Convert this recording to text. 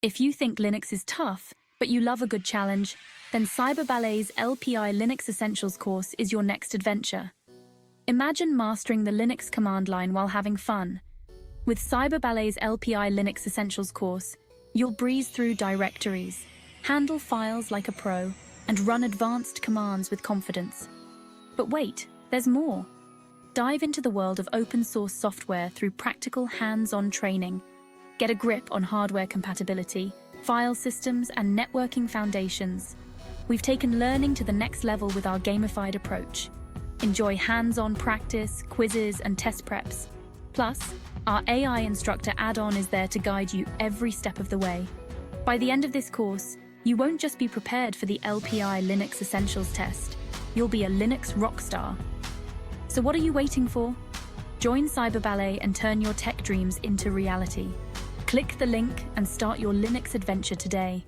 If you think Linux is tough, but you love a good challenge, then Cyber Ballet's LPI Linux Essentials course is your next adventure. Imagine mastering the Linux command line while having fun. With Cyber Ballet's LPI Linux Essentials course, you'll breeze through directories, handle files like a pro, and run advanced commands with confidence. But wait, there's more. Dive into the world of open-source software through practical hands-on training. Get a grip on hardware compatibility, file systems, and networking foundations. We've taken learning to the next level with our gamified approach. Enjoy hands-on practice, quizzes, and test preps. Plus, our AI instructor add-on is there to guide you every step of the way. By the end of this course, you won't just be prepared for the LPI Linux Essentials test, you'll be a Linux rockstar. So what are you waiting for? Join Cyber Ballet and turn your tech dreams into reality. Click the link and start your Linux adventure today.